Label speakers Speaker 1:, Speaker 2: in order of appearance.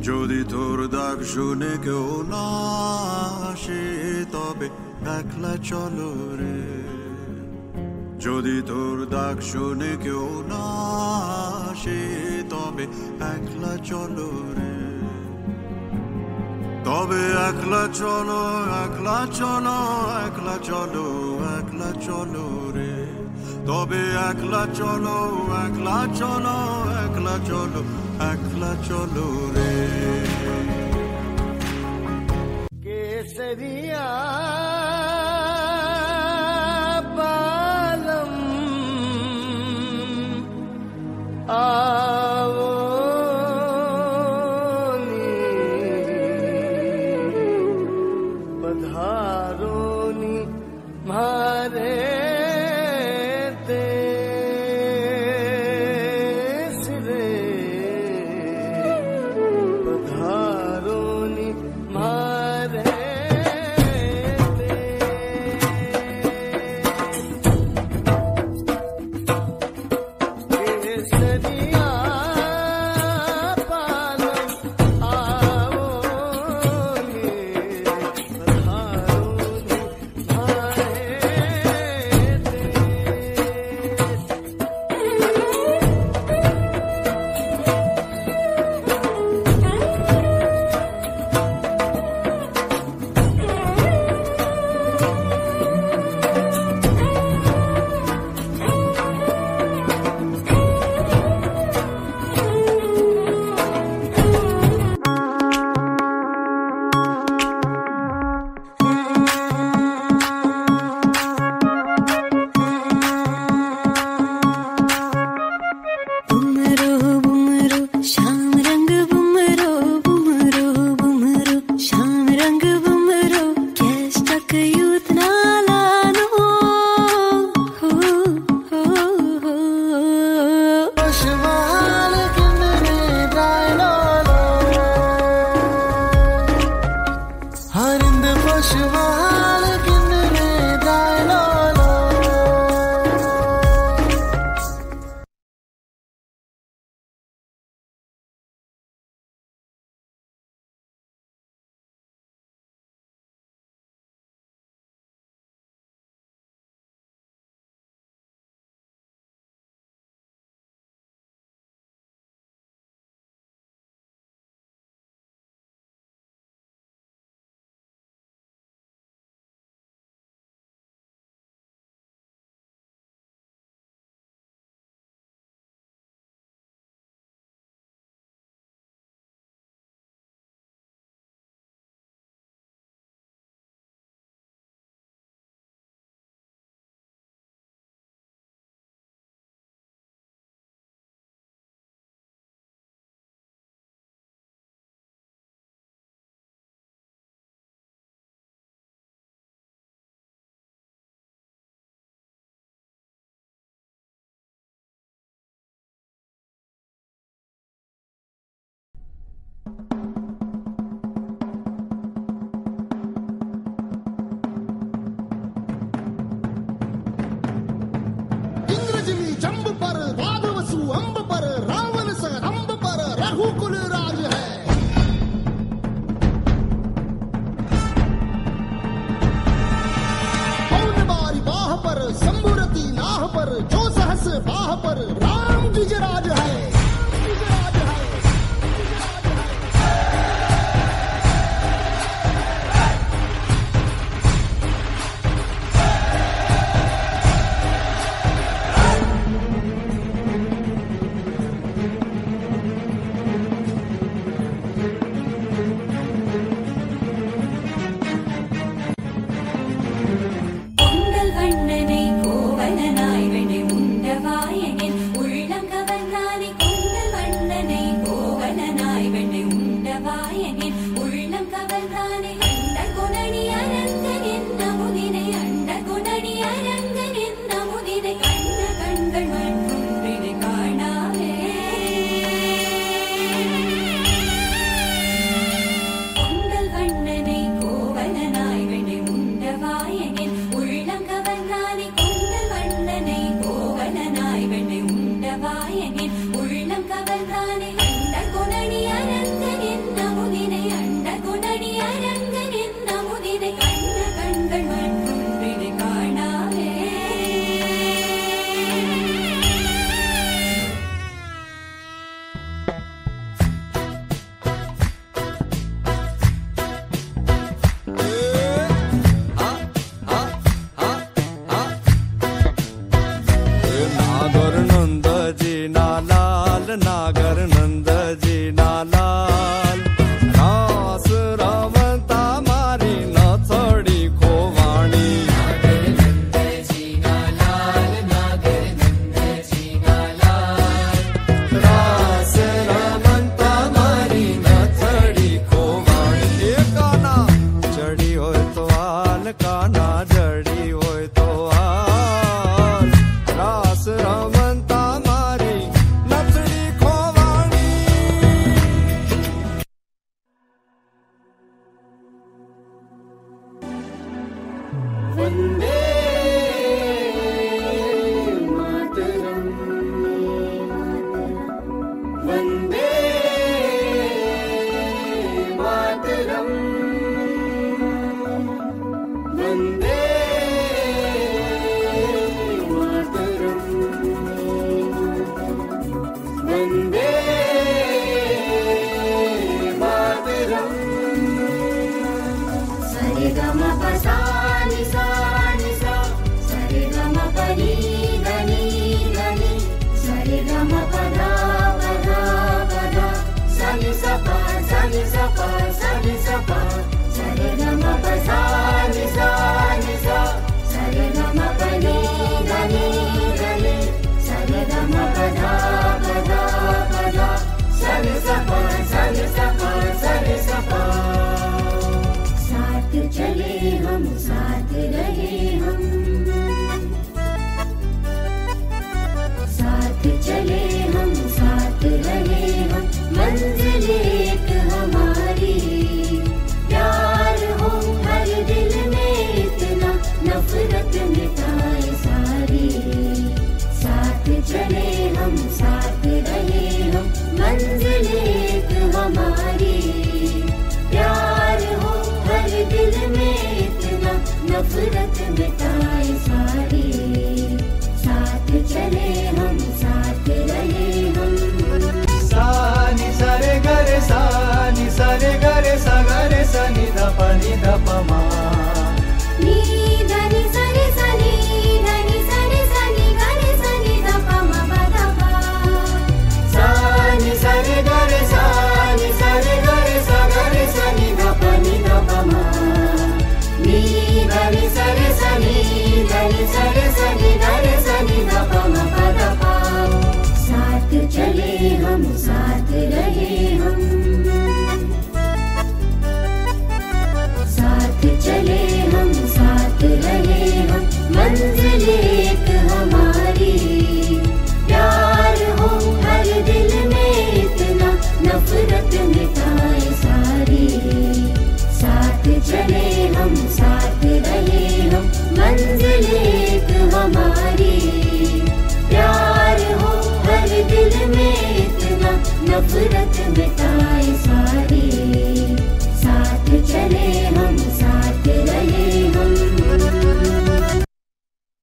Speaker 1: যদি তোর ডাক শুনে কেউ না আসে তবে একলা চলো রে। যদি তোর ডাক শুনে কেউ না আসে তবে একলা চলো রে। তবে একলা চলো, একলা চলো, একলা চলো, একলা চলো রে। তবে একলা চলো, একলা চলো, একলা চলো, একলা চলো রে।
Speaker 2: केसरिया बालम आओ नी पधारो नी मारे देश रे। पधारो नी मारे केसरिया पालम आओ नी पधारो नी मारे बुमरो बुमरो श्याम रंग बुमरो बुमरो बुमरो श्याम रंग बुमरो कैस्टक यूथ नालानो हो हो हो पशवाल किन्ने दायलो हरिंद पशवाल किन्ने दायलो इंद्रजिनी जंब पर वाघवसु अंब पर रावण सरंब पर रघुकुल राज है। पौन बारी बाह पर शंभुरती नाह पर जो सहस बाह पर राम द्विजराज है। द्विजराज है।
Speaker 1: नंद जी ना लाल रास रमता मारी नथड़ी खोवाणी नागर नंद जी ना लाल नागर नंद जी ना लाल रास रमता मारी नथड़ी खोवाणी ए काना जड़ी होय तो हाल काना जड़ी होय तो हाल रास रमता मारी नथड़ी खोवाणी
Speaker 3: वंदे मातरम वंदे मातरम वंदे मातरम वंदे मातरम सरे ग म प सा नि सा सरे ग म प नि ध नि सरे ग म प ध सा नि सा प सा नि सा प सा नि सा प सरे ग म प सा नि सा सरे ग म प नि ध नि सरे ग म प ध सा नि सा प सा नि सा प सा नि सा प साथ चले हम साथ रहे हम साथ चले हम साथ रहे हम मंजिल एक हमारी प्यार हो हर दिल में इतना नफरत मिटाए सारी साथ चले हम साथ रहे हम मंजिल एक हमारी प्यार हो हर दिल में इतना नफरत मिटाए सारी साथ चले हम साथ रहे हम
Speaker 1: सा नि सरे गरे सा नि सरे गरे सा गरे सा नि ध प मा
Speaker 3: नी धनि सरे सनि धनि सरे सनि गरे सनि ध प म प ध प
Speaker 1: सा नि सरे गरे सा नि सरे गरे सा गरे सा नि ध प मा
Speaker 3: नी धनि सरे सनि धनि सरे सनि गरे सनि ध प म प ध प साथ चले हम साथ रहे हम साथ चले हम साथ रहे हम मंजिल एक हमारी प्यार हो हर दिल में इतना नफरत मिटाए सारी साथ चले हम साथ रहे हम मंजिल